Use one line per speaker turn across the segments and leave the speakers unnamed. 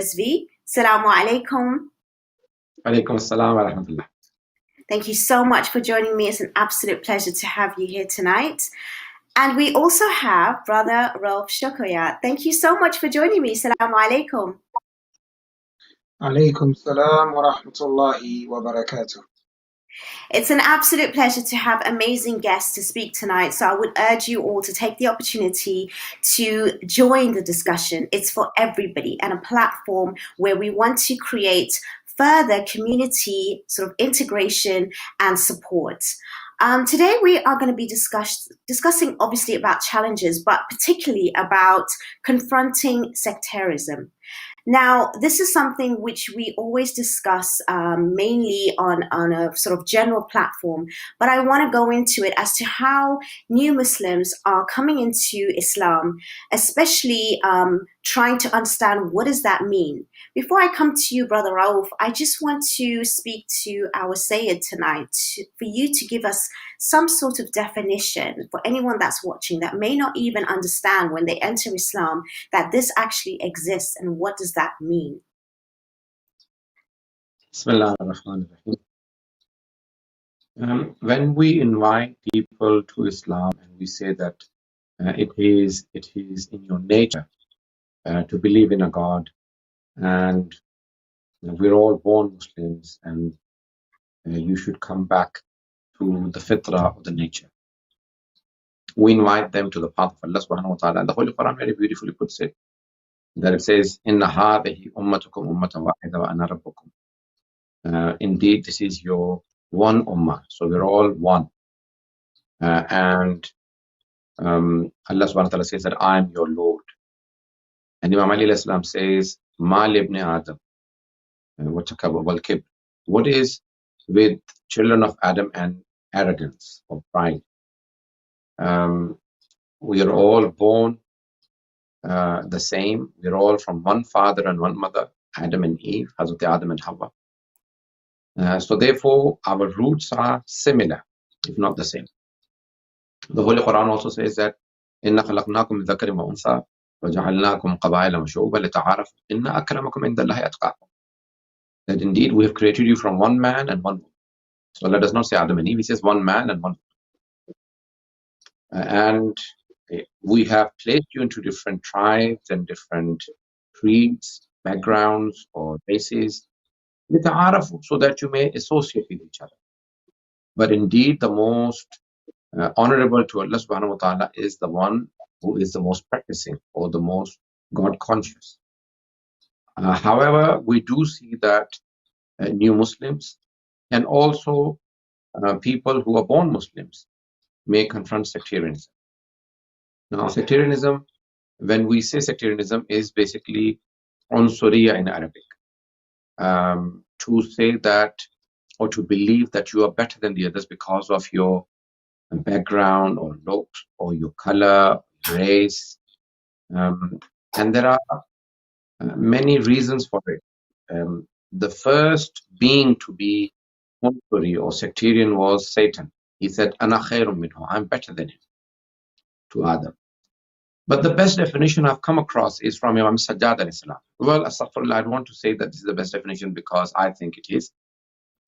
Rizvi. Assalamu alaikum.
Alaikum assalam wa rahmatullah.
Thank you so much for joining me. It's an absolute pleasure to have you here tonight. And we also have Brother Rauf Shokoya. Thank you so much for joining me. Assalamu alaikum.
Alaikum salam wa rahmatullahi wa barakatuh.
It's an absolute pleasure to have amazing guests to speak tonight. So I would urge you all to take the opportunity to join the discussion. It's for everybody and a platform where we want to create further community sort of integration and support. Today we are going to be discussing obviously about challenges, but particularly about confronting sectarism. Now, this is something which we always discuss mainly on a sort of general platform, but I want to go into it as to how new Muslims are coming into Islam, especially trying to understand what does that mean. Before I come to you, Brother Rauf, I just want to speak to our Syed tonight for you to give us some sort of definition for anyone that's watching that may not even understand when they enter Islam that this actually exists and what does that mean?
Bismillah ar-Rahman ar-Rahim. When we invite people to Islam and we say that it is in your nature to believe in a God, and we're all born Muslims, and you should come back to the fitrah of the nature. We invite them to the path of Allah subhanahu wa ta'ala. And the Holy Quran very beautifully puts it, that it says, Inna hadhihi ummatukum ummatan wahida wa ana rabbukum. Indeed, this is your one ummah. So we're all one. And Allah subhanahu wa ta'ala says that I am your Lord. And Imam Ali alayhi salam says, Ma libni Adam. What is with children of Adam and arrogance or pride? We are all born the same. We're all from one father and one mother, Adam and Eve, Hazrat Adam and Hawa. So therefore, our roots are similar, if not the same. The Holy Quran also says that إِنَّا خَلَقْنَاكُمْ مِنْ ذَكَرٍ وَأُنْثَى وَجَعَلْنَاكُمْ قَبَائِلَ وَشُعُوبًا لِتَعَارَفُوا إِنَّ أَكْرَمَكُمْ عِنْدَ اللَّهِ أَتْقَاكُمْ. That indeed we have created you from one man and one woman. So Allah does not say Adam and Eve, He says one man and one woman. And we have placed you into different tribes and different creeds, backgrounds, or races, so that you may associate with each other. But indeed, the most honorable to Allah subhanahu wa ta'ala is the one who is the most practicing or the most God conscious. However, we do see that new Muslims and also people who are born Muslims may confront sectarianism. Now, sectarianism, when we say sectarianism, is basically unsuriya in Arabic. To say that or to believe that you are better than the others because of your background or looks or your color, race. And there are many reasons for it. The first being to be unsuri or sectarian was Satan. He said, Ana khairun minhu, I'm better than him, to Adam. But the best definition I've come across is from Imam Sajjad alayhi salam. Well, astaghfirullah, I don't want to say that this is the best definition because I think it is.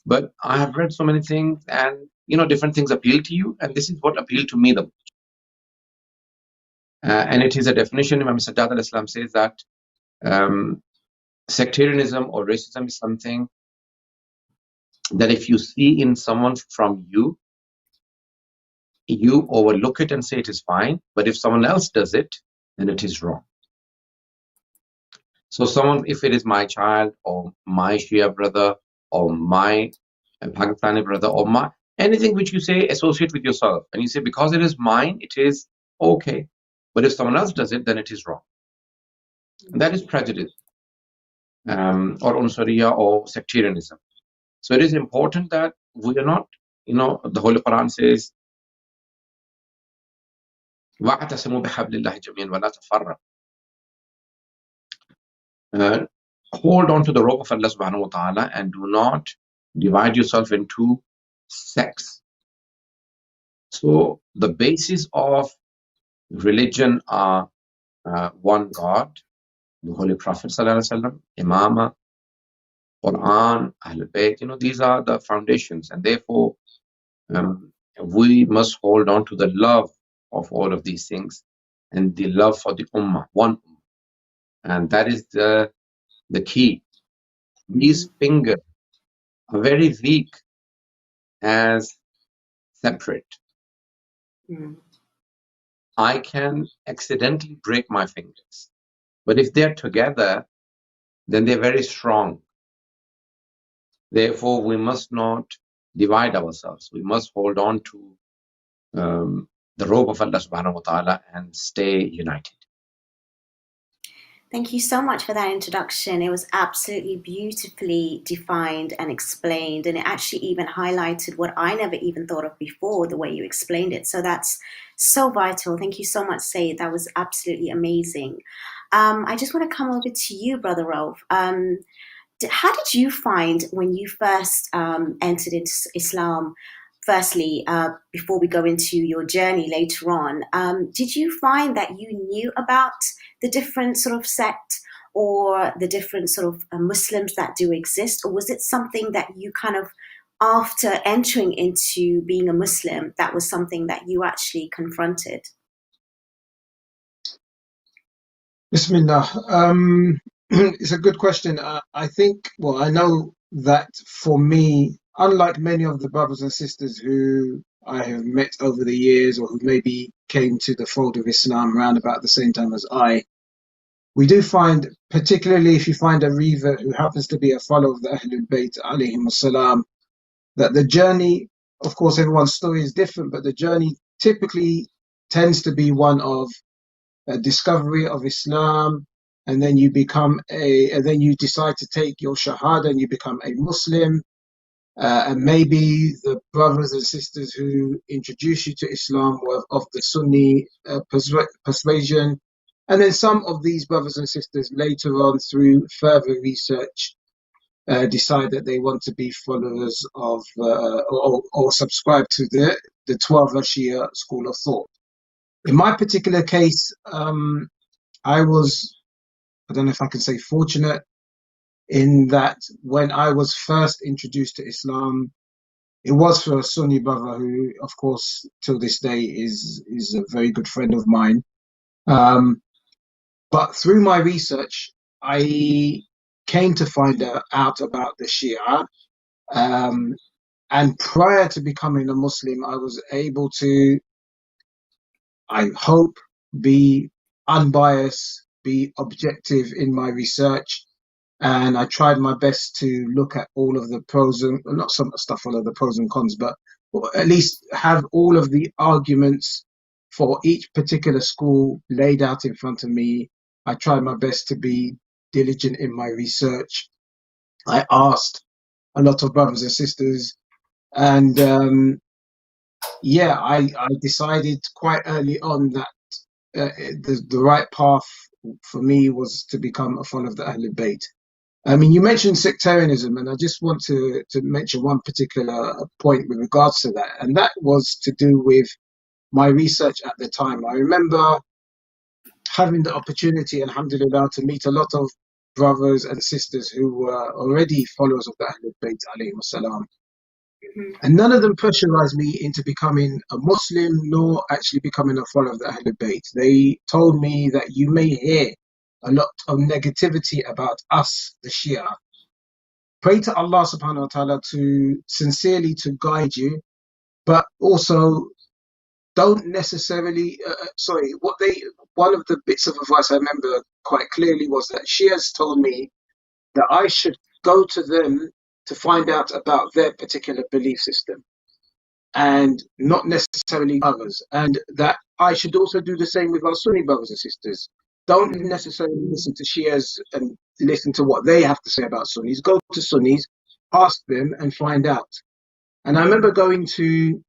But I have read so many things and, different things appeal to you. And this is what appealed to me the most. And it is a definition. Imam Sajjad alayhi salam says that sectarianism or racism is something that if you see in someone from you, you overlook it and say it is fine. But if someone else does it, then it is wrong. So if it is my child or my Shia brother or my Pakistani brother or anything which you say associate with yourself, and you say because it is mine, it is okay. But if someone else does it, then it is wrong. And that is prejudice or unsuriya or sectarianism. So it is important that we are not, the Holy Quran says, وَاعْتَصِمُوا بِحَبْلِ اللَّهِ جَمِيعًا وَلَا تَفَرَّقُوا. Hold on to the rope of Allah subhanahu wa ta'ala and do not divide yourself into sects. So the basis of religion are one God, the Holy Prophet ﷺ, Imama, Quran, Ahlebait, these are the foundations. And therefore, we must hold on to the love of all of these things and the love for the Ummah, one Ummah. And that is the key. These fingers are very weak as separate. I can accidentally break my fingers, but if they're together, then they're very strong. Therefore, we must not divide ourselves. We must hold on to the rope of Allah subhanahu wa ta'ala and stay united.
Thank you so much for that introduction. It was absolutely beautifully defined and explained, and it actually even highlighted what I never even thought of before, the way you explained it. So that's so vital. Thank you so much, Syed. That was absolutely amazing. I just want to come over to you, Brother Rauf. How did you find when you first entered into Islam? Firstly, before we go into your journey later on, did you find that you knew about the different sort of sect or the different sort of Muslims that do exist? Or was it something that you kind of, after entering into being a Muslim, that was something that you actually confronted?
Bismillah. It's a good question. I think, well, I know that for me, unlike many of the brothers and sisters who I have met over the years or who maybe came to the fold of Islam around about the same time as we do find, particularly if you find a revert who happens to be a follower of the Ahlebait alayhim salam, that the journey, of course, everyone's story is different, but the journey typically tends to be one of a discovery of Islam, and then you then you decide to take your shahada and you become a Muslim. And maybe the brothers and sisters who introduce you to Islam were of the Sunni persuasion. And then some of these brothers and sisters later on, through further research, decide that they want to be followers of or subscribe to the 12 Shia school of thought. In my particular case, I don't know if I can say fortunate, in that when I was first introduced to Islam, it was for a Sunni brother who, of course, till this day is a very good friend of mine. But through my research, I came to find out about the Shia. And prior to becoming a Muslim, I was able to, I hope, be unbiased, be objective in my research. And I tried my best to look at all of the pros and, not some stuff, all of the pros and cons, but at least have all of the arguments for each particular school laid out in front of me. I tried my best to be diligent in my research. I asked a lot of brothers and sisters, and I decided quite early on that the right path for me was to become a follower of the Ahlebait. I mean, you mentioned sectarianism, and I just want to mention one particular point with regards to that, and that was to do with my research at the time. I remember having the opportunity, alhamdulillah, to meet a lot of brothers and sisters who were already followers of the Ahlebait alayhim salam. And none of them pressurized me into becoming a Muslim, nor actually becoming a follower of the Ahlebait. They told me that you may hear a lot of negativity about us, the Shia. Pray to Allah subhanahu wa ta'ala to sincerely to guide you, but also don't necessarily, one of the bits of advice I remember quite clearly was that Shias told me that I should go to them to find out about their particular belief system and not necessarily others, and that I should also do the same with our Sunni brothers and sisters. Don't necessarily listen to Shias and listen to what they have to say about Sunnis. Go to Sunnis, ask them and find out. And I remember going to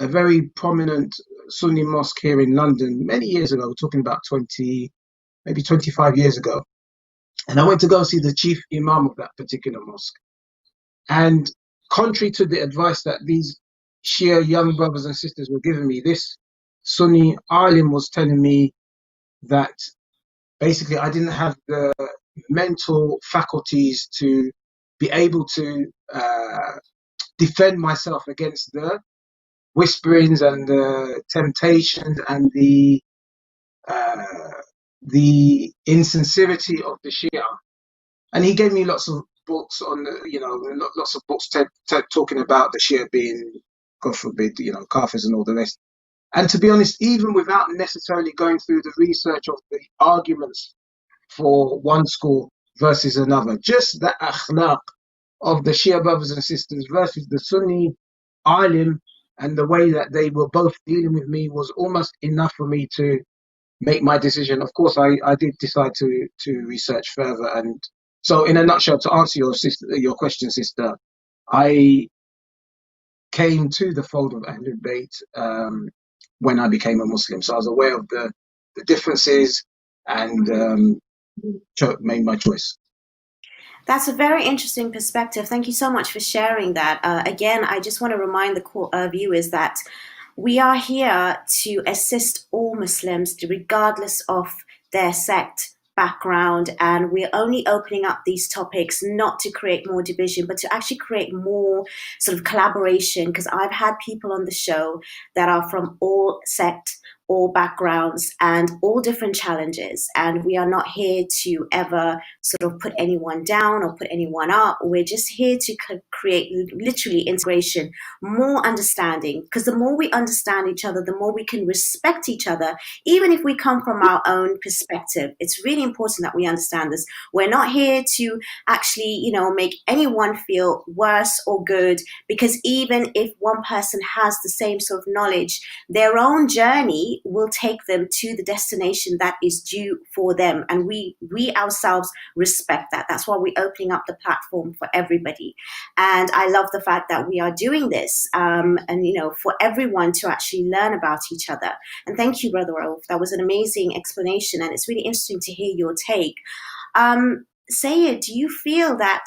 a very prominent Sunni mosque here in London many years ago. We're talking about maybe 25 years ago. And I went to go see the chief imam of that particular mosque. And contrary to the advice that these Shia young brothers and sisters were giving me, this Sunni alim was telling me that basically I didn't have the mental faculties to be able to defend myself against the whisperings and the temptations and the insincerity of the Shia. And he gave me lots of books on the, lots of books talking about the Shia being, God forbid, Kafirs and all the rest. And to be honest, even without necessarily going through the research of the arguments for one school versus another, just the akhlaq of the Shia brothers and sisters versus the Sunni alim and the way that they were both dealing with me was almost enough for me to make my decision. Of course, I did decide to research further. And so in a nutshell, to answer your question, sister, I came to the fold of Ahlul Bayt when I became a Muslim. So I was aware of the differences and made my choice.
That's a very interesting perspective. Thank you so much for sharing that. Again, I just want to remind the viewers that we are here to assist all Muslims, regardless of their sect, background, and we're only opening up these topics not to create more division, but to actually create more sort of collaboration, because I've had people on the show that are from all sects, all backgrounds, and all different challenges, and we are not here to ever sort of put anyone down or put anyone up. We're just here to create literally integration, more understanding, because the more we understand each other, the more we can respect each other, even if we come from our own perspective. It's really important that we understand this. We're not here to actually, make anyone feel worse or good, because even if one person has the same sort of knowledge, their own journey will take them to the destination that is due for them, and we ourselves respect that. That's why we're opening up the platform for everybody. And I love the fact that we are doing this, and for everyone to actually learn about each other. And thank you, Brother Rauf. That was an amazing explanation, and it's really interesting to hear your take. Syed, do you feel that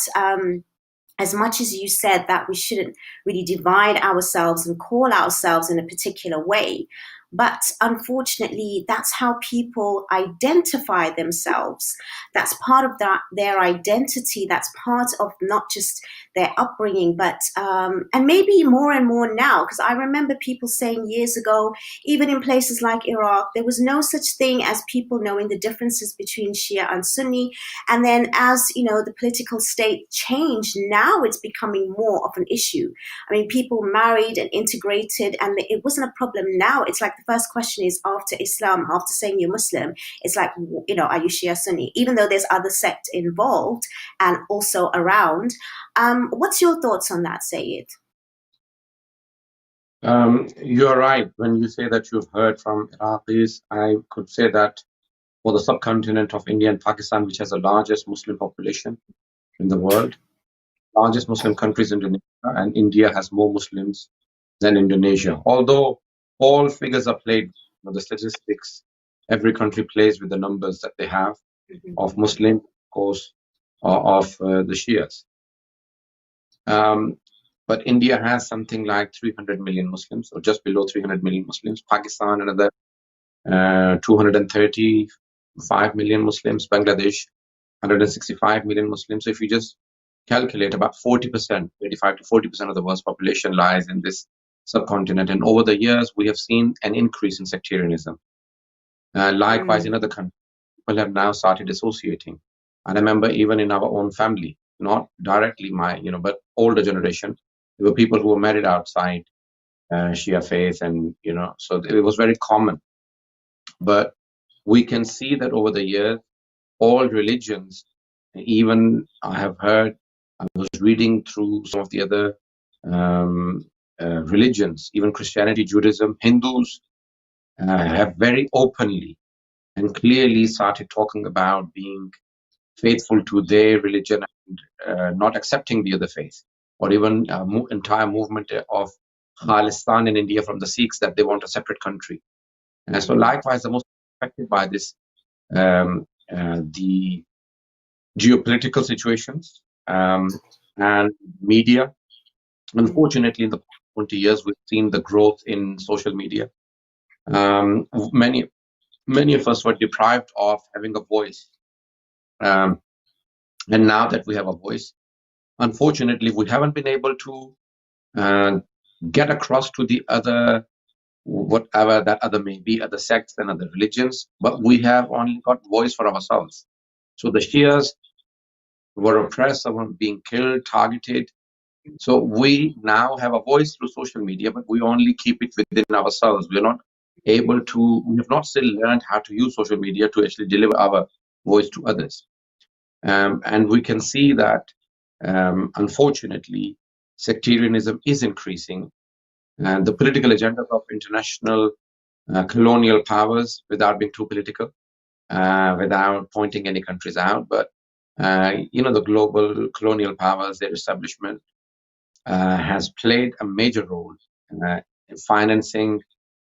as much as you said that we shouldn't really divide ourselves and call ourselves in a particular way, but unfortunately, that's how people identify themselves. That's part of their identity. That's part of not just their upbringing, but and maybe more and more now, because I remember people saying years ago, even in places like Iraq, there was no such thing as people knowing the differences between Shia and Sunni. And then as, the political state changed, now it's becoming more of an issue. I mean, people married and integrated, and it wasn't a problem. Now it's like the first question is, after Islam, after saying you're Muslim, it's like, are you Shia Sunni? Even though there's other sects involved and also around. What's your thoughts on that, Syed?
You're right. When you say that you've heard from Iraqis, I could say that for the subcontinent of India and Pakistan, which has the largest Muslim population in the world, largest Muslim countries, Indonesia, and India has more Muslims than Indonesia. Although all figures are played, the statistics, every country plays with the numbers that they have of Muslims, of course, of the Shias. But India has something like 300 million Muslims, or just below 300 million Muslims. Pakistan, another 235 million Muslims. Bangladesh, 165 million Muslims. So if you just calculate, about 40%, 35 to 40% of the world's population lies in this subcontinent. And over the years, we have seen an increase in sectarianism. Likewise, in other countries, people have now started associating. I remember even in our own family, not directly but older generation, there were people who were married outside Shia faith, and so it was very common. But we can see that over the years, all religions, even I was reading through some of the other religions, even Christianity, Judaism, Hindus have very openly and clearly started talking about being faithful to their religion and not accepting the other faith, or even entire movement of Khalistan in India from the Sikhs, that they want a separate country. And so likewise, the most affected by this, the geopolitical situations and media. Unfortunately, in the past 20 years, we've seen the growth in social media. Many many of us were deprived of having a voice. And now that we have a voice, unfortunately, we haven't been able to get across to the other, whatever that other may be, other sects and other religions, but we have only got voice for ourselves. So the Shias were oppressed, some were being killed, targeted. So we now have a voice through social media, but we only keep it within ourselves. We are not able to, we have not still learned how to use social media to actually deliver our voice to others. And we can see that, unfortunately, sectarianism is increasing, and the political agendas of international colonial powers, without being too political, without pointing any countries out, but the global colonial powers, their establishment has played a major role in financing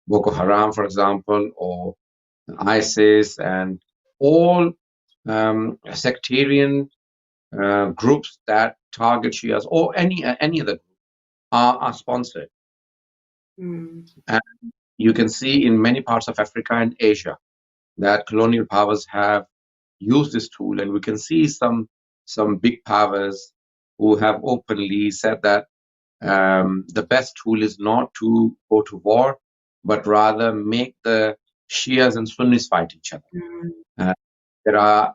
Boko Haram, for example, or ISIS, and all sectarian groups that target Shias or any other group are sponsored. And you can see in many parts of Africa and Asia that colonial powers have used this tool, and we can see some big powers who have openly said that the best tool is not to go to war, but rather make the Shias and Sunnis fight each other. There are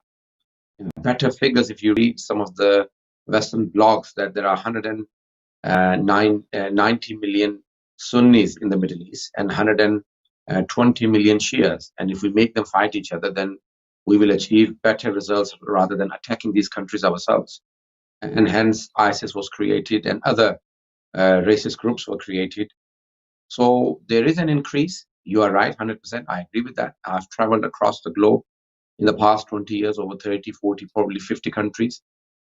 better figures if you read some of the Western blogs that there are 190 million Sunnis in the Middle East and 120 million Shias. And if we make them fight each other, then we will achieve better results rather than attacking these countries ourselves. And hence ISIS was created and other racist groups were created. So there is an increase. You are right, 100%. I agree with that. I've traveled across the globe in the past 20 years, over 30, 40, probably 50 countries.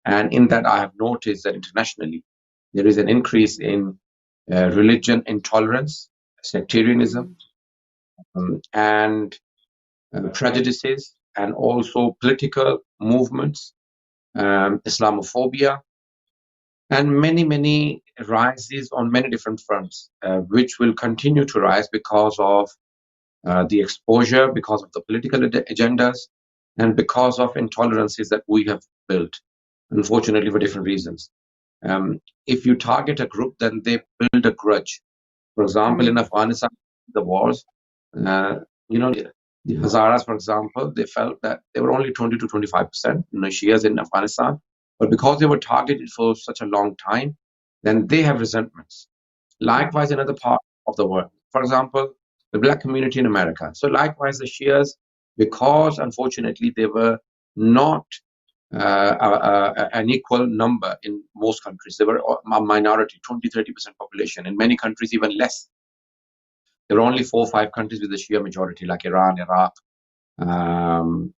And in that, I have noticed that internationally, there is an increase in religion intolerance, sectarianism, and prejudices, and also political movements, Islamophobia, and many rises on many different fronts, which will continue to rise because of the exposure, because of the political agendas, and because of intolerances that we have built, unfortunately, for different reasons. If you target a group, then they build a grudge. For example, in Afghanistan, the wars, the Hazaras, for example, they felt that they were only 20 to 25%, Shias in Afghanistan, but because they were targeted for such a long time, then they have resentments. Likewise, in other parts of the world, for example, the Black community in America. So likewise, the Shias, because unfortunately they were not an equal number in most countries. They were a minority, 20-30% population. In many countries, even less. There are only 4 or 5 countries with a Shia majority, like Iran, Iraq, and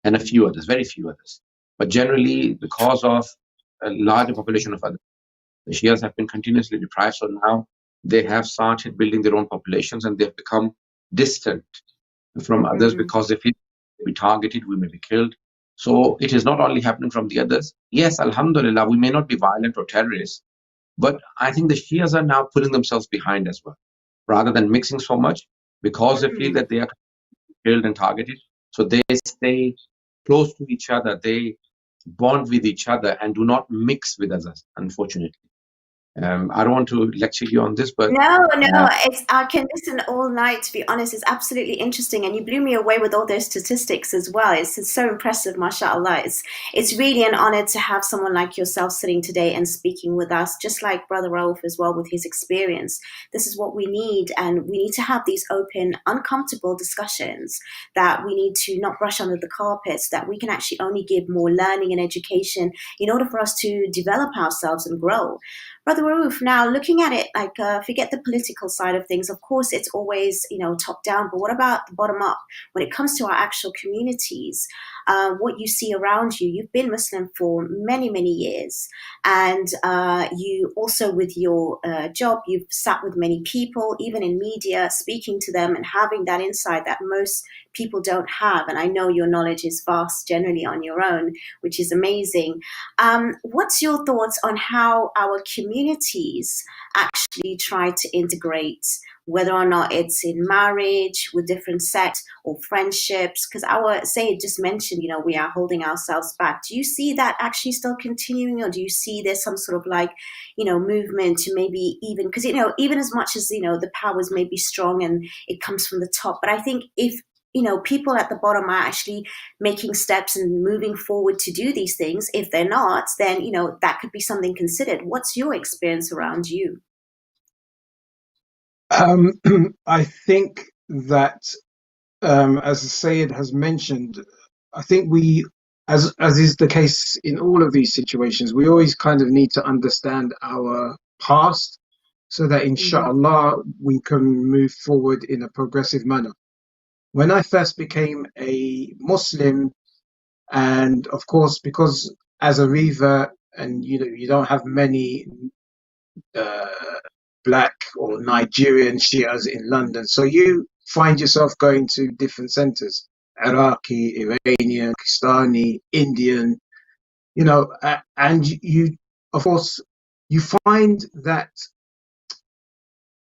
a few others, very few others. But generally, because of a larger population of others, the Shias have been continuously deprived. So now they have started building their own populations, and they've become distant from others because they feel they be targeted, we may be killed. So it is not only happening from the others. Yes, alhamdulillah, we may not be violent or terrorists, but I think the Shias are now putting themselves behind as well, rather than mixing so much, because they feel that they are killed and targeted. So they stay close to each other, they bond with each other and do not mix with others, unfortunately. I don't want to lecture you on this, but
no, I can listen all night, to be honest. It's absolutely interesting, and you blew me away with all those statistics as well. It's so impressive, mashallah. It's really an honor to have someone like yourself sitting today and speaking with us, just like Brother Rauf as well, with his experience. This is what we need, and we need to have these open, uncomfortable discussions that we need to not brush under the carpets, that we can actually only give more learning and education in order for us to develop ourselves and grow. Brother Rauf, now looking at it, like forget the political side of things. Of course, it's always top down, but what about the bottom up? When it comes to our actual communities, what you see around you, you've been Muslim for many years, and you also with your job, you've sat with many people, even in media, speaking to them and having that insight that most people don't have. And I know your knowledge is vast generally on your own, which is amazing. What's your thoughts on how our communities actually try to integrate whether or not it's in marriage with different sects or friendships. Because our Syed just mentioned, we are holding ourselves back. Do you see that actually still continuing, or do you see there's some sort of movement to maybe even, because, even as much as, the powers may be strong and it comes from the top, but I think if people at the bottom are actually making steps and moving forward to do these things. If they're not, then, that could be something considered. What's your experience around you?
I think that, as Syed has mentioned, I think we, as is the case in all of these situations, we always kind of need to understand our past so that inshallah we can move forward in a progressive manner. When I first became a Muslim, and of course, because as a revert, and you don't have many black or Nigerian Shias in London, so you find yourself going to different centers: Iraqi, Iranian, Pakistani, Indian. And you, of course, you find that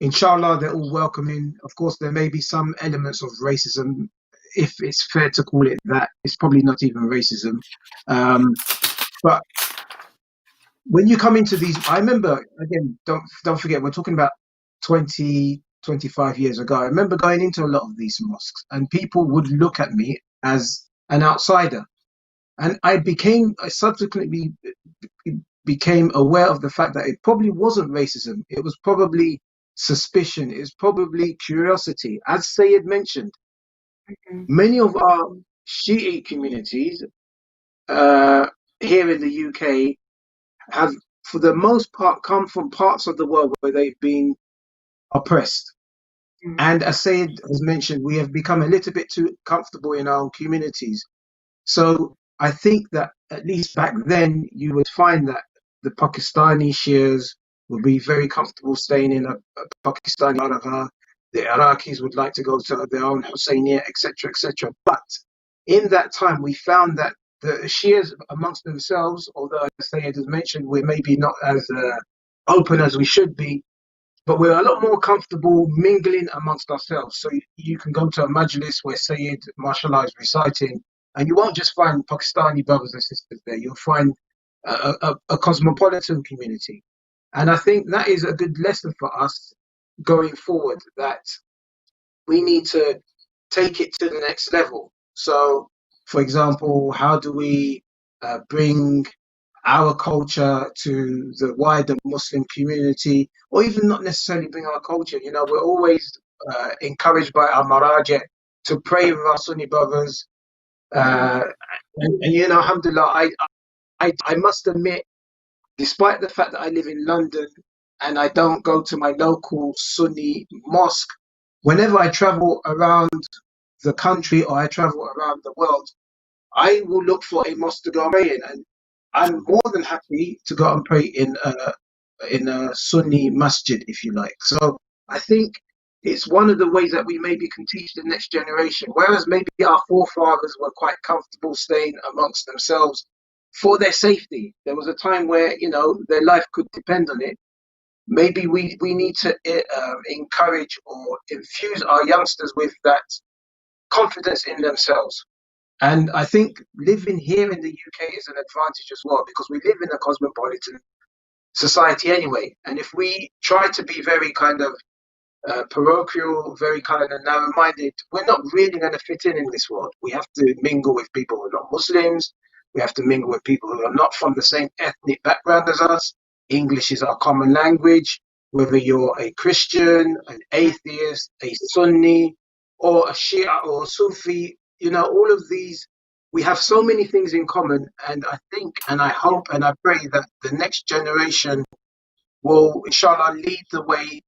inshallah they're all welcoming. Of course, there may be some elements of racism, if it's fair to call it that. It's probably not even racism, but when you come into these, I remember, again, don't forget, we're talking about 25 years ago. I remember going into a lot of these mosques and people would look at me as an outsider, and I subsequently became aware of the fact that it probably wasn't racism. It was probably suspicion. It was probably curiosity. As Syed mentioned, many of our Shiite communities here in the UK have, for the most part, come from parts of the world where they've been oppressed. And as Syed has mentioned, we have become a little bit too comfortable in our own communities. So I think that at least back then, you would find that the Pakistani Shias would be very comfortable staying in a Pakistani Aragha. The Iraqis would like to go to their own Hussainiya, etc., etc. But in that time, we found that the Shias amongst themselves, although as Syed has mentioned, we're maybe not as open as we should be, but we're a lot more comfortable mingling amongst ourselves. So you can go to a majlis where Syed, mashallah, is reciting, and you won't just find Pakistani brothers and sisters there. You'll find a cosmopolitan community. And I think that is a good lesson for us going forward, that we need to take it to the next level. So, for example, how do we bring our culture to the wider Muslim community, or even not necessarily bring our culture? We're always encouraged by our maraja to pray with our Sunni brothers. And alhamdulillah, I must admit, despite the fact that I live in London and I don't go to my local Sunni mosque, whenever I travel around the country or I travel around the world, I will look for a mosque to go pray in, and I'm more than happy to go and pray in a Sunni masjid, if you like. So I think it's one of the ways that we maybe can teach the next generation. Whereas maybe our forefathers were quite comfortable staying amongst themselves for their safety. There was a time where, their life could depend on it. Maybe we need to encourage or infuse our youngsters with that confidence in themselves. And I think living here in the UK is an advantage as well, because we live in a cosmopolitan society anyway. And if we try to be very kind of parochial, very kind of narrow-minded, we're not really going to fit in this world. We have to mingle with people who are not Muslims. We have to mingle with people who are not from the same ethnic background as us. English is our common language. Whether you're a Christian, an atheist, a Sunni, or a Shia or a Sufi, all of these, we have so many things in common. And I think, and I hope, and I pray that the next generation will, inshallah, lead the way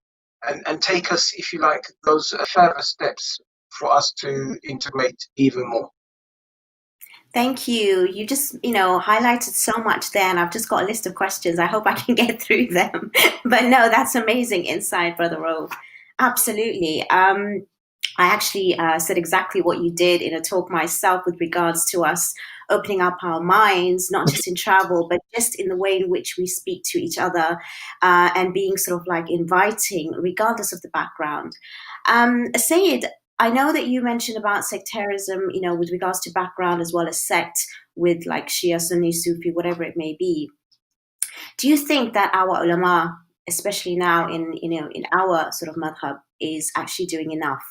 and take us, if you like, those further steps for us to integrate even more.
Thank you. You just, highlighted so much there, and I've just got a list of questions. I hope I can get through them. But no, that's amazing insight, Brother Rauf. Absolutely. I actually said exactly what you did in a talk myself with regards to us opening up our minds, not just in travel, but just in the way in which we speak to each other and being sort of like inviting, regardless of the background. Syed, I know that you mentioned about sectarism, you know, with regards to background as well as sect, with like Shia, Sunni, Sufi, whatever it may be. Do you think that our ulama, especially now in in our sort of madhab, is actually doing enough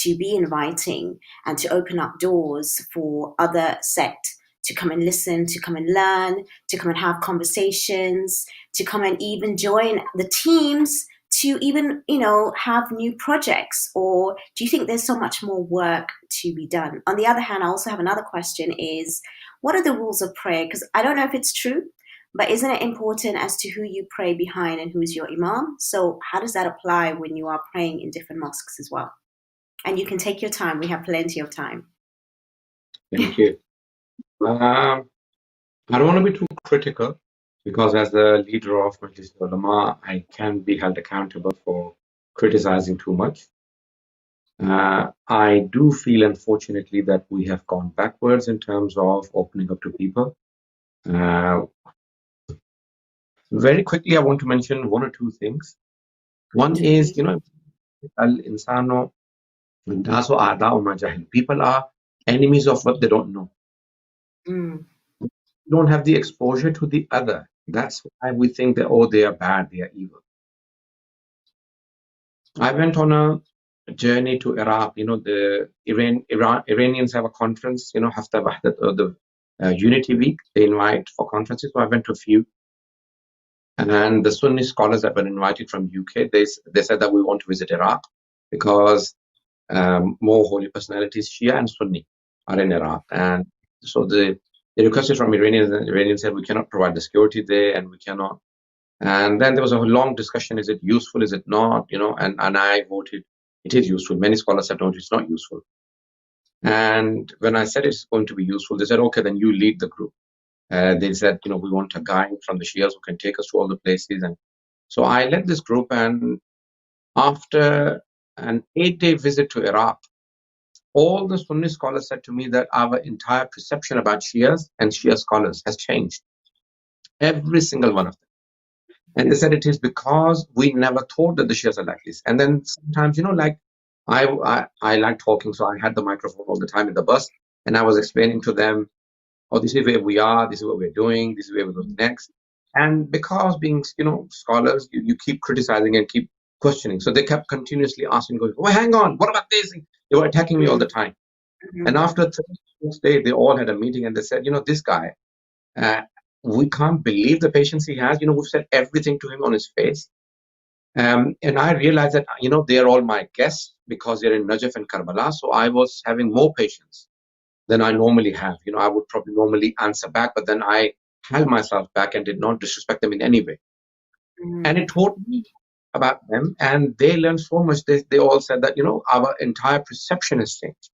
to be inviting and to open up doors for other sect to come and listen, to come and learn, to come and have conversations, to come and even join the teams to even, you know, have new projects? Or do you think there's so much more work to be done? On the other hand, I also have another question is, what are the rules of prayer? Because I don't know if it's true, but isn't it important as to who you pray behind and who is your imam? So how does that apply when you are praying in different mosques as well? And you can take your time. We have plenty of time.
Thank you. I don't want to be too critical because as the leader of Majlis Ulema, I can be held accountable for criticizing too much. I do feel, unfortunately, that we have gone backwards in terms of opening up to people. Very quickly, I want to mention one or two things. One is, you know, al-insano daso a'da'u ma jahil. People are enemies of what they don't know. Don't have the exposure to the other. That's why we think that, oh, they are bad, they are evil. I went on a journey to Iraq. You know, the Iranians have a conference, you know, Hafta Wahdat, or the Unity Week. They invite for conferences. So I went to a few. And the Sunni scholars that were invited from UK, they said that we want to visit Iraq because more holy personalities, Shia and Sunni, are in Iraq. And so they requested from Iranians, and Iranians said we cannot provide the security there, and we cannot. And then there was a long discussion: is it useful? Is it not? You know, and I voted it is useful. Many scholars said no, it's not useful. And when I said it's going to be useful, they said, okay, then you lead the group. They said, you know, we want a guide from the Shias who can take us to all the places. And so I led this group, and after an 8-day visit to Iraq, all the Sunni scholars said to me that our entire perception about Shias and Shia scholars has changed. Every single one of them. And they said it is because we never thought that the Shias are like this. And then sometimes, you know, like I like talking, so I had the microphone all the time in the bus, and I was explaining to them, oh, this is where we are, this is what we're doing, this is where we're going next. And because being, you know, scholars, you keep criticizing and keep questioning. So they kept continuously asking, going, oh, hang on, what about this? They were attacking me all the time. And after the next day, they all had a meeting, and they said, you know, this guy, we can't believe the patience he has. You know, we've said everything to him on his face. And I realized that, you know, they're all my guests because they're in Najaf and Karbala. So I was having more patience than I normally have. You know, I would probably normally answer back, but then I held myself back and did not disrespect them in any way. And it taught me about them, and they learned so much. They all said that, you know, our entire perception has changed.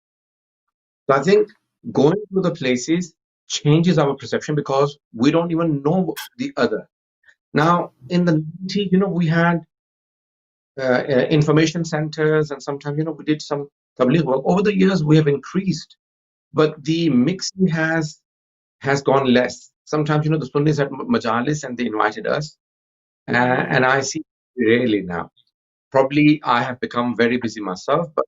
So I think going to the places changes our perception because we don't even know the other. Now, in the 90s, you know, we had information centers, and sometimes, you know, we did some tabligh work. Over the years, we have increased, but the mixing has gone less. Sometimes, you know, the Sunnis had majalis and they invited us, and I see rarely now. Probably I have become very busy myself, but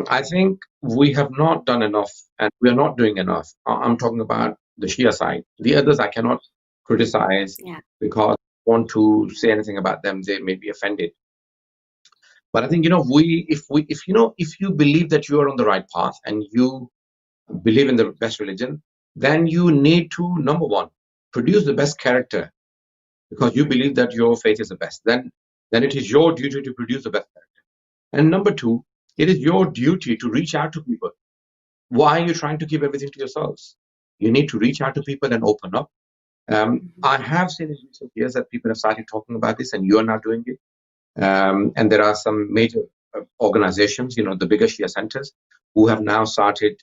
I think we have not done enough, and we are not doing enough. I'm talking about the Shia side. The others I cannot criticize because I want to say anything about them, they may be offended. But I think, you know, if you believe that you are on the right path and you believe in the best religion, then you need to, number one, produce the best character because you believe that your faith is the best. Then it is your duty to produce the best character. And number two, it is your duty to reach out to people. Why are you trying to keep everything to yourselves? You need to reach out to people and open up. I have seen in recent years that people have started talking about this, and you are now doing it. And there are some major organizations, you know, the bigger Shia centers, who have now started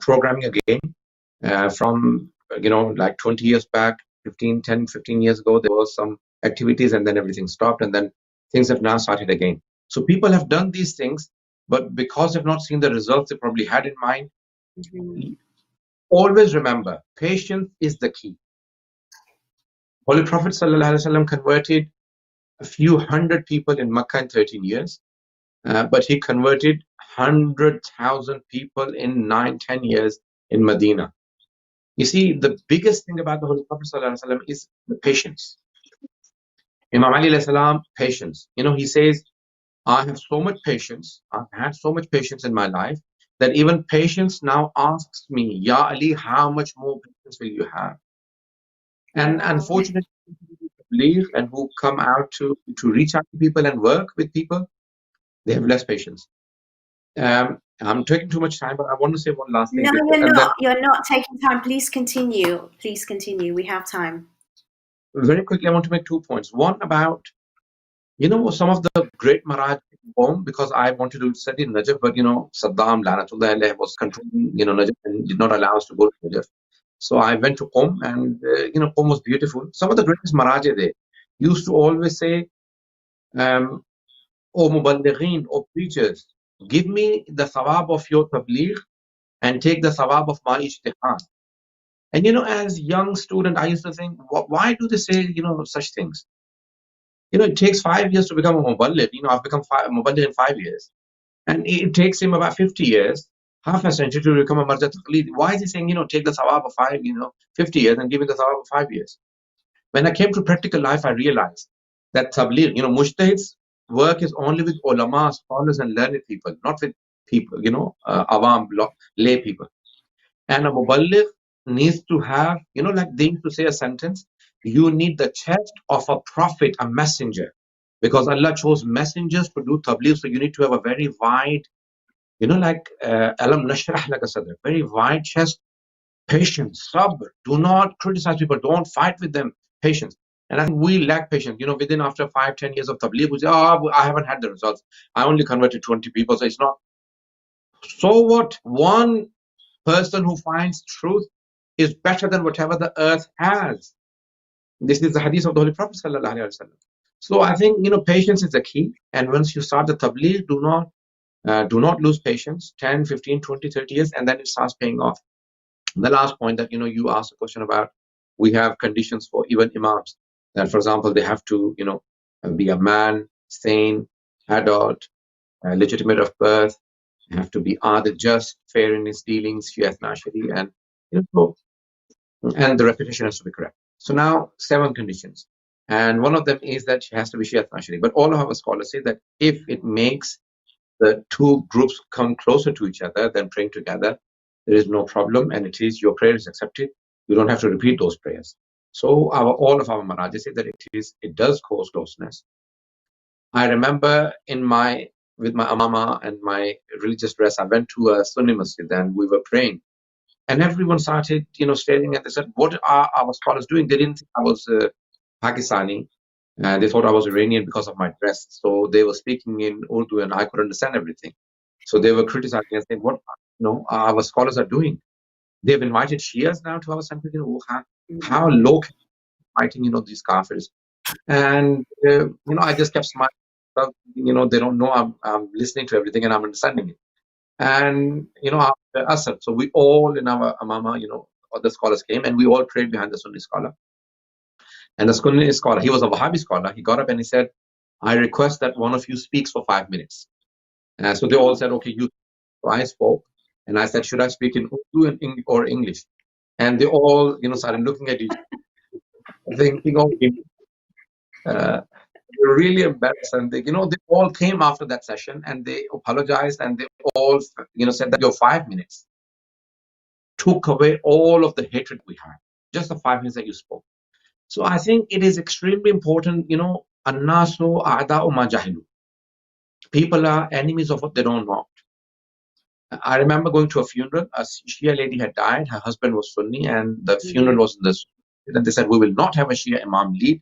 programming again from, you know, like 20 years back, 15 years ago, there was some activities and then everything stopped, and then things have now started again. So people have done these things but because they've not seen the results they probably had in mind. Always remember, patience is the key. Holy Prophet ﷺ converted a few hundred people in Makkah in 13 years, but he converted 100,000 people in 9-10 years in Medina. You see, the biggest thing about the Holy Prophet ﷺ is the patience. Imam Ali ﷺ, patience. You know, he says, I have so much patience, I've had so much patience in my life, that even patience now asks me, Ya Ali, how much more patience will you have? And unfortunately, believe and who come out to reach out to people and work with people, they have less patience. I'm taking too much time, but I want to say one last thing.
No,
before,
you're
and
not. You're not taking time. Please continue. Please continue. We have time.
Very quickly, I want to make 2 points. One about, you know, some of the great Maharaj home, because I wanted to study in Najaf, but, you know, Saddam, Lanatullah, was controlling, you know, Najaf and did not allow us to go to Najaf. So I went to Qom, and, you know, Qom was beautiful. Some of the greatest Maharaj there used to always say, O Muballighin, O preachers, give me the thawab of your tabligh and take the thawab of my ijtihad. And, you know, as young student, I used to think, why do they say, you know, such things? You know, it takes 5 years to become a muballigh. You know, I've become muballigh in 5 years. And it takes him about 50 years, half a century to become a marja taqleed. Why is he saying, you know, take the thawab of 50 years and give me the thawab of 5 years? When I came to practical life, I realized that tabligh, you know, mujtahid's work is only with ulama, scholars and learned people, not with people, you know, awam, lay people. And a muballigh needs to have, you know, like they used to say a sentence, you need the chest of a prophet, a messenger, because Allah chose messengers to do tabligh. So you need to have a very wide, you know, like alam nashrah laka sadr, very wide chest, patience, sabr. Do not criticize people, don't fight with them, patience. And I think we lack patience. You know, within after 5-10 years of tabligh, we say, oh, I haven't had the results. I only converted 20 people, so it's not. So what? One person who finds truth is better than whatever the earth has. This is the hadith of the Holy Prophet ﷺ. So I think, you know, patience is the key. And once you start the tabligh, do not lose patience. 10, 15, 20, 30 years, and then it starts paying off. The last point that, you know, you asked a question about, we have conditions for even imams. That, for example, they have to, you know, be a man, sane, adult, legitimate of birth, have to be adil, just, fair in his dealings, and, you know, and the reputation has to be correct. So now 7 conditions, and one of them is that she has to be Shia Nashri. But all of our scholars say that if it makes the 2 groups come closer to each other than praying together, there is no problem, and it is your prayer is accepted. You don't have to repeat those prayers. So all of our Maharajas say that it does cause closeness. I remember with my amama and my religious dress, I went to a Sunni masjid and we were praying. And everyone started, you know, staring and they said, what are our scholars doing? They didn't think I was Pakistani. They thought I was Iranian because of my dress. So they were speaking in Urdu and I could understand everything. So they were criticizing and saying, what, you know, our scholars are doing. They've invited Shias now to our center. You know, how low can inviting, you know, these kafirs? And, you know, I just kept smiling. You know, they don't know I'm listening to everything and I'm understanding it. And, you know, after Asr, so we all in our amama, you know, the scholars came and we all prayed behind the Sunni scholar. And the Sunni scholar, he was a Wahhabi scholar. He got up and he said, I request that one of you speaks for 5 minutes. So they all said, okay, you. So I spoke and I said, should I speak in Urdu or English? And they all, you know, started looking at each other, thinking, oh, really embarrassed. And they, you know, they all came after that session and they apologized and they all, you know, said that your 5 minutes took away all of the hatred we had, just the 5 minutes that you spoke. So I think it is extremely important, you know, annasu a'da'u ma jahilu. People are enemies of what they don't know. I remember going to a funeral. A Shia lady had died. Her husband was Sunni, and the funeral was in this. And they said, we will not have a Shia Imam lead.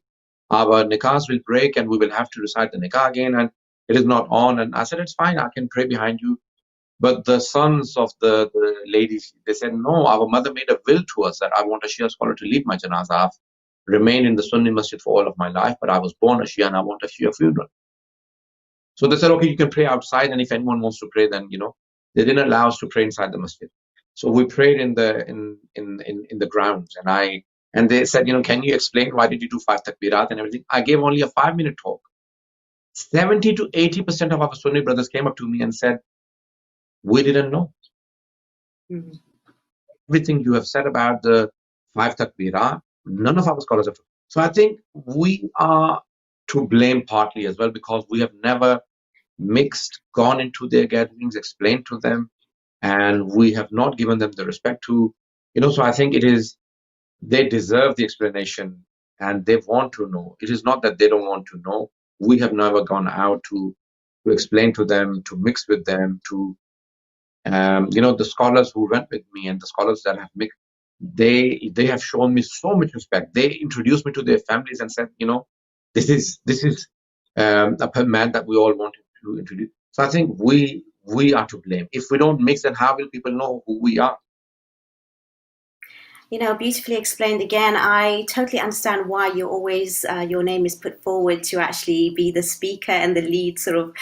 Our nikahs will break and we will have to recite the nikah again, and it is not on. And I said, it's fine, I can pray behind you. But the sons of the ladies, they said, no, our mother made a will to us that I want a Shia scholar to lead my janazah. I've remained in the Sunni masjid for all of my life, but I was born a Shia and I want a Shia funeral. So they said, okay, you can pray outside, and if anyone wants to pray, then they didn't allow us to pray inside the masjid. So we prayed in the grounds, and they said, can you explain why did you do 5 takbirat and everything? I gave only a 5-minute talk. 70 to 80% of our Sunni brothers came up to me and said, we didn't know. Everything you have said about the 5 takbirat, none of our scholars have. So I think we are to blame partly as well, because we have never gone into their gatherings, explained to them, and we have not given them the respect to, so I think they deserve the explanation and they want to know. It is not that they don't want to know. We have never gone out to explain to them, to mix with them, to, the scholars who went with me and the scholars that have mixed, they have shown me so much respect. They introduced me to their families and said, this is a man that we all wanted to introduce. So I think we are to blame. If we don't mix, then how will people know who we are?
Beautifully explained again. I totally understand why you're always, your name is put forward to actually be the speaker and the lead sort of,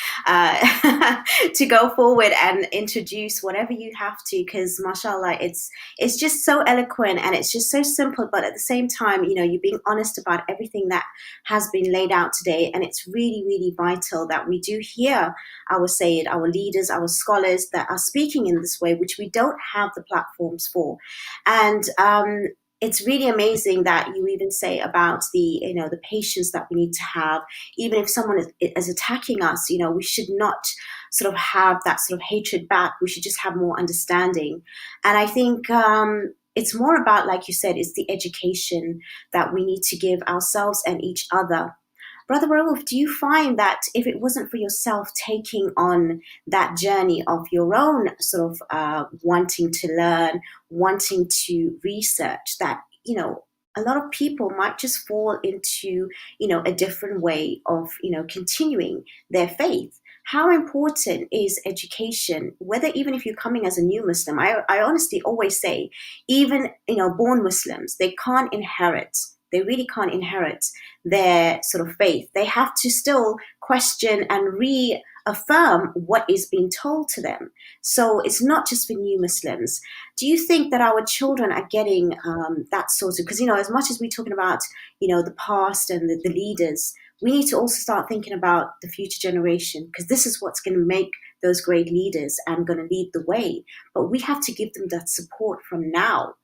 to go forward and introduce whatever you have to, because mashallah, it's just so eloquent and it's just so simple, but at the same time, you're being honest about everything that has been laid out today. And it's really, really vital that we do hear our Syed, our leaders, our scholars that are speaking in this way, which we don't have the platforms for. And it's really amazing that you even say about the patience that we need to have, even if someone is attacking us. We should not sort of have that sort of hatred back. We should just have more understanding. And I think it's more about, like you said, it's the education that we need to give ourselves and each other. Brother Rauf, do you find that if it wasn't for yourself taking on that journey of your own sort of wanting to learn, wanting to research, that, a lot of people might just fall into, a different way of, continuing their faith? How important is education, whether even if you're coming as a new Muslim? I honestly always say, even, born Muslims, they can't inherit. They really can't inherit their sort of faith. They have to still question and reaffirm what is being told to them. So it's not just for new Muslims. Do you think that our children are getting that sort of, because, as much as we're talking about, the past and the leaders, we need to also start thinking about the future generation, because this is what's going to make those great leaders and going to lead the way. But we have to give them that support from now.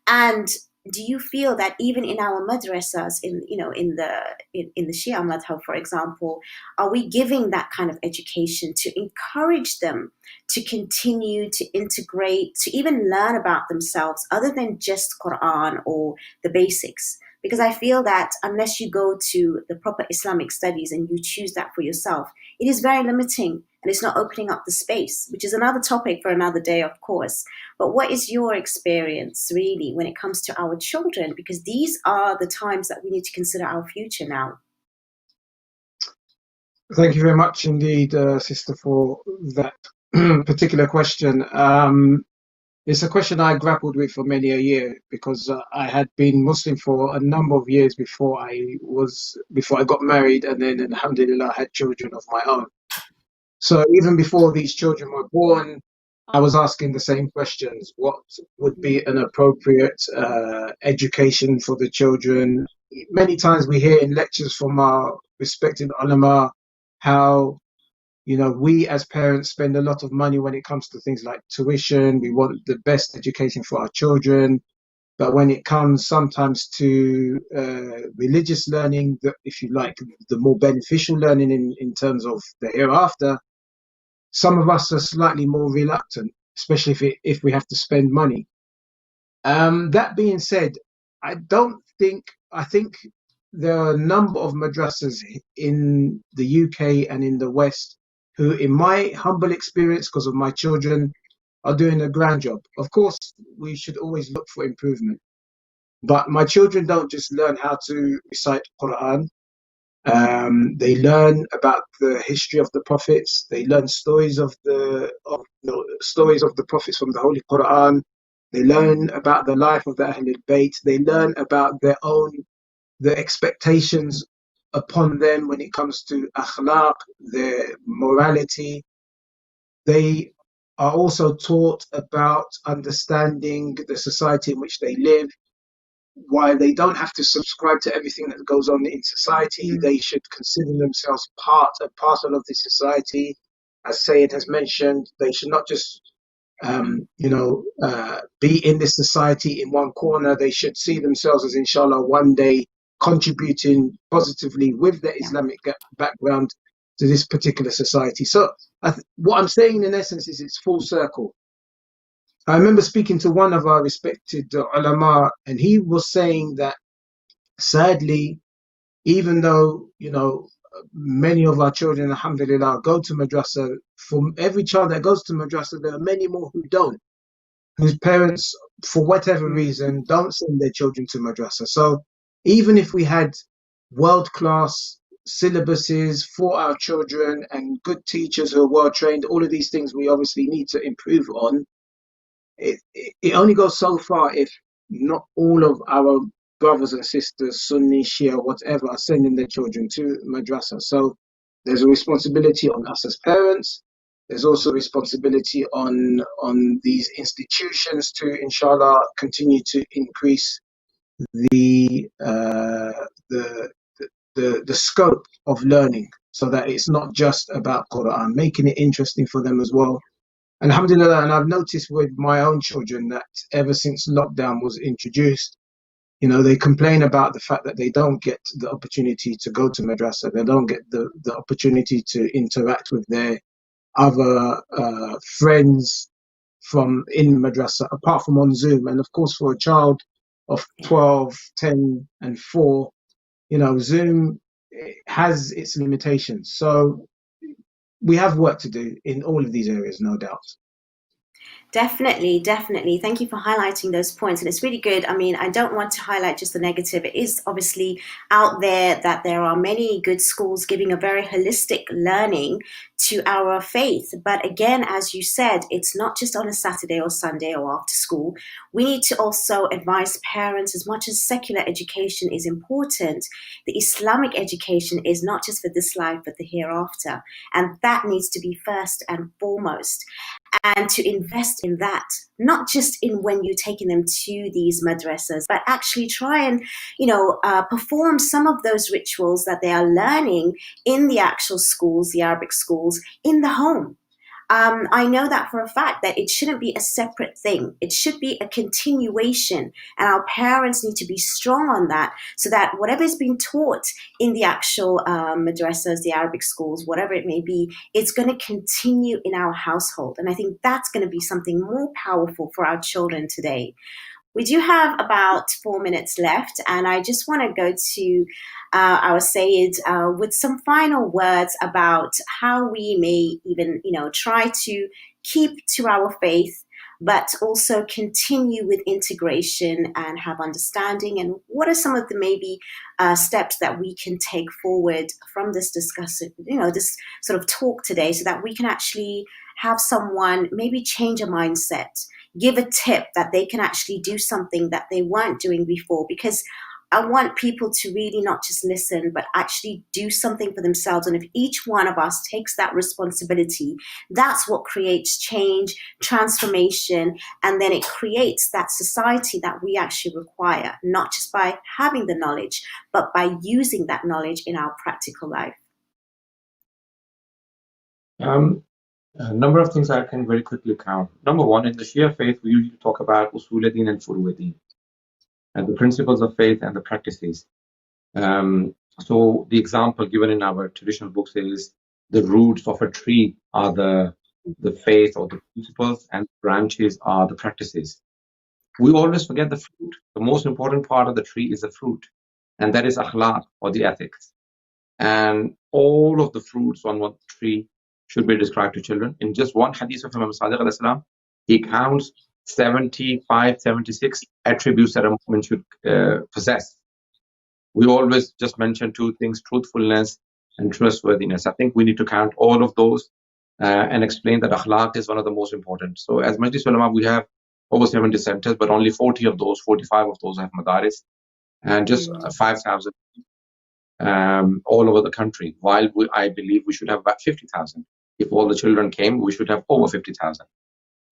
And do you feel that even in our madrasas, in the Shia madhab, for example, are we giving that kind of education to encourage them to continue to integrate, to even learn about themselves other than just Quran or the basics? Because I feel that unless you go to the proper Islamic studies and you choose that for yourself, it is very limiting and it's not opening up the space, which is another topic for another day, of course. But what is your experience really when it comes to our children? Because these are the times that we need to consider our future now.
Thank you very much indeed, Sister, for that particular question. It's a question I grappled with for many a year, because I had been Muslim for a number of years before I got married, and then alhamdulillah I had children of my own. So even before these children were born, I was asking the same questions. What would be an appropriate education for the children? Many times we hear in lectures from our respected Allama how, we as parents spend a lot of money when it comes to things like tuition. We want the best education for our children. But when it comes sometimes to religious learning, if you like, the more beneficial learning in terms of the hereafter, some of us are slightly more reluctant, especially if we have to spend money. That being said, I think there are a number of madrasas in the UK and in the West who, in my humble experience, because of my children, are doing a grand job. Of course, we should always look for improvement. But my children don't just learn how to recite Quran. They learn about the history of the prophets. They learn stories of the prophets from the Holy Quran. They learn about the life of the Ahlebait. They learn about the expectations upon them when it comes to akhlaq, their morality. They are also taught about understanding the society in which they live. While they don't have to subscribe to everything that goes on in society, they should consider themselves part and parcel of the society. As Syed has mentioned, they should not just be in this society in one corner. They should see themselves as, inshallah, one day contributing positively with their Islamic background to this particular society. So what I'm saying in essence is it's full circle. I remember speaking to one of our respected ulama, and he was saying that sadly, even though, many of our children, alhamdulillah, go to madrasa, for every child that goes to madrasa, there are many more who don't, whose parents, for whatever reason, don't send their children to madrasa. So even if we had world-class syllabuses for our children and good teachers who are well-trained, all of these things we obviously need to improve on. It only goes so far if not all of our brothers and sisters, Sunni, Shia, whatever, are sending their children to madrasa. So there's a responsibility on us as parents. There's also responsibility on these institutions to, inshallah, continue to increase the scope of learning, so that it's not just about Quran, making it interesting for them as well. Alhamdulillah, and I've noticed with my own children that ever since lockdown was introduced, they complain about the fact that they don't get the opportunity to go to madrasa. They don't get the opportunity to interact with their other friends from in madrasa, apart from on Zoom. And of course, for a child of 12, 10 and 4, Zoom has its limitations. So we have work to do in all of these areas, no doubt.
Definitely. Thank you for highlighting those points. And it's really good. I mean, I don't want to highlight just the negative. It is obviously out there that there are many good schools giving a very holistic learning to our faith. But again, as you said, it's not just on a Saturday or Sunday or after school. We need to also advise parents, as much as secular education is important, the Islamic education is not just for this life, but the hereafter. And that needs to be first and foremost. And to invest in that, not just in when you're taking them to these madrasas, but actually try and, perform some of those rituals that they are learning in the actual schools, the Arabic schools, in the home. I know that for a fact that it shouldn't be a separate thing. It should be a continuation, and our parents need to be strong on that, so that whatever is being taught in the actual madrasas, the Arabic schools, whatever it may be, it's going to continue in our household. And I think that's going to be something more powerful for our children today. We do have about 4 minutes left, and I just want to go to our Syed with some final words about how we may even, try to keep to our faith, but also continue with integration and have understanding. And what are some of the maybe steps that we can take forward from this discussion, this sort of talk today, so that we can actually have someone maybe change a mindset, give a tip that they can actually do something that they weren't doing before. Because I want people to really not just listen, but actually do something for themselves. And if each one of us takes that responsibility, that's what creates change, transformation, and then it creates that society that we actually require, not just by having the knowledge, but by using that knowledge in our practical life.
A number of things I can very quickly count. Number one, in the Shia faith, we usually talk about usul-din and furu-din, and the principles of faith and the practices. So the example given in our traditional books is the roots of a tree are the faith or the principles, and branches are the practices. We always forget the fruit. The most important part of the tree is the fruit, and that is akhlaq, or the ethics. And all of the fruits on one tree should be described to children. In just one hadith of Imam Sadiq alayhi salam, he counts 75, 76 attributes that a woman should possess. We always just mention two things: truthfulness and trustworthiness. I think we need to count all of those and explain that akhlaq is one of the most important. So as Majlis Ulema, we have over 70 centers, but only 40 of those, 45 of those have madaris, and just 5,000 all over the country, while I believe we should have about 50,000. If all the children came, we should have over 50,000.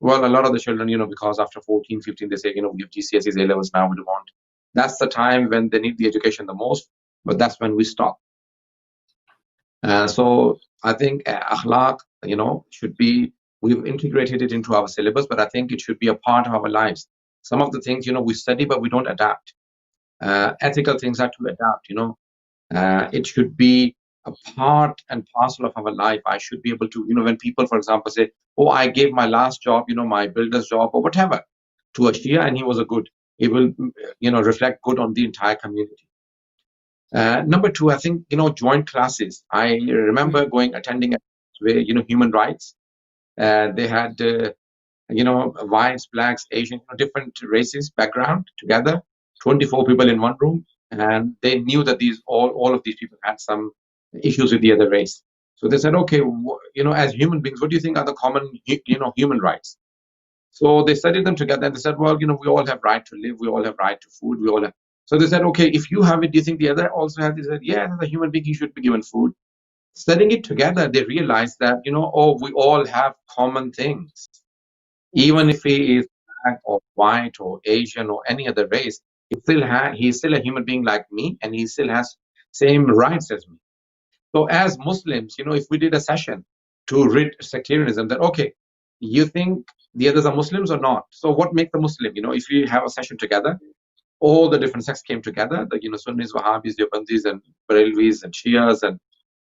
Well, a lot of the children, because after 14, 15, they say, we have GCSEs, A-levels now, we don't want. That's the time when they need the education the most, but that's when we stop. So I think akhlaq, should be, we've integrated it into our syllabus, but I think it should be a part of our lives. Some of the things, we study, but we don't adapt. Ethical things are to adapt, it should be a part and parcel of our life. I should be able to, when people, for example, say, oh, I gave my last job, my builder's job or whatever, to a Shia and he was a good, it will, reflect good on the entire community. Number two, I think, joint classes. I remember attending where, human rights. They had, whites, blacks, Asian, different races, background together, 24 people in one room. And they knew that all of these people had some issues with the other race. So they said, okay, as human beings, what do you think are the common, human rights? So they studied them together and they said, well, we all have right to live. We all have right to food. We all have. So they said, okay, if you have it, do you think the other also have? They said, yeah, as a human being, he should be given food. Studying it together, they realized that, we all have common things. Even if he is black or white or Asian or any other race, he's still a human being like me, and he still has same rights as me. So as Muslims, if we did a session to rid sectarianism, that okay, you think the others are Muslims or not? So what makes the Muslim? If we have a session together, all the different sects came together, the Sunnis, Wahhabis, Deobandis, and Barelvis, and Shias, and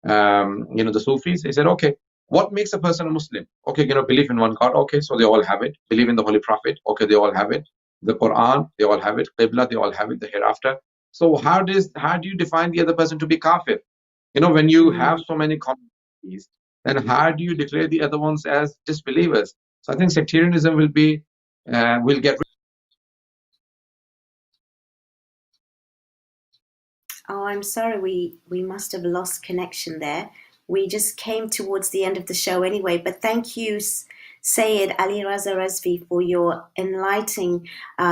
the Sufis. They said, okay, what makes a person a Muslim? Okay, believe in one God. Okay, so they all have it. Believe in the Holy Prophet. Okay, they all have it. The Quran, they all have it. Qibla, they all have it. The hereafter. So how do you define the other person to be kafir? When you have so many communities, then how do you declare the other ones as disbelievers? So I think sectarianism will get.
Oh, I'm sorry, we must have lost connection there. We just came towards the end of the show anyway, but thank you, Syed Ali Raza Rizvi, for your enlightening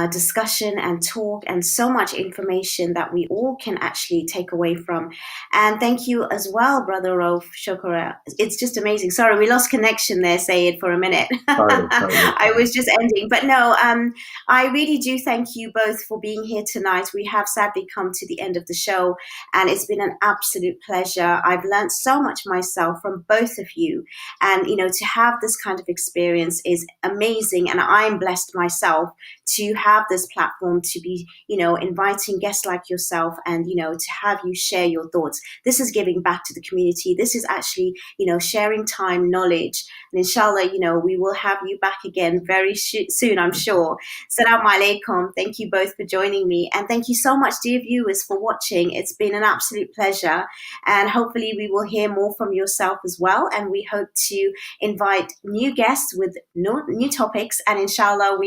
discussion and talk and so much information that we all can actually take away from. And thank you as well, Brother Rauf, Shokoya. It's just amazing. Sorry, we lost connection there, Syed, for a minute.
Sorry.
I was just ending. But no, I really do thank you both for being here tonight. We have sadly come to the end of the show, and it's been an absolute pleasure. I've learned so much myself from both of you. And, to have this kind of experience is amazing, and I'm blessed myself to have this platform to be, inviting guests like yourself and, to have you share your thoughts. This is giving back to the community. This is actually, sharing time, knowledge, and inshallah, we will have you back again very soon, I'm sure. Assalamu alaikum. Thank you both for joining me, and thank you so much, dear viewers, for watching. It's been an absolute pleasure, and hopefully we will hear more from yourself as well, and we hope to invite new guests with new topics, and inshallah we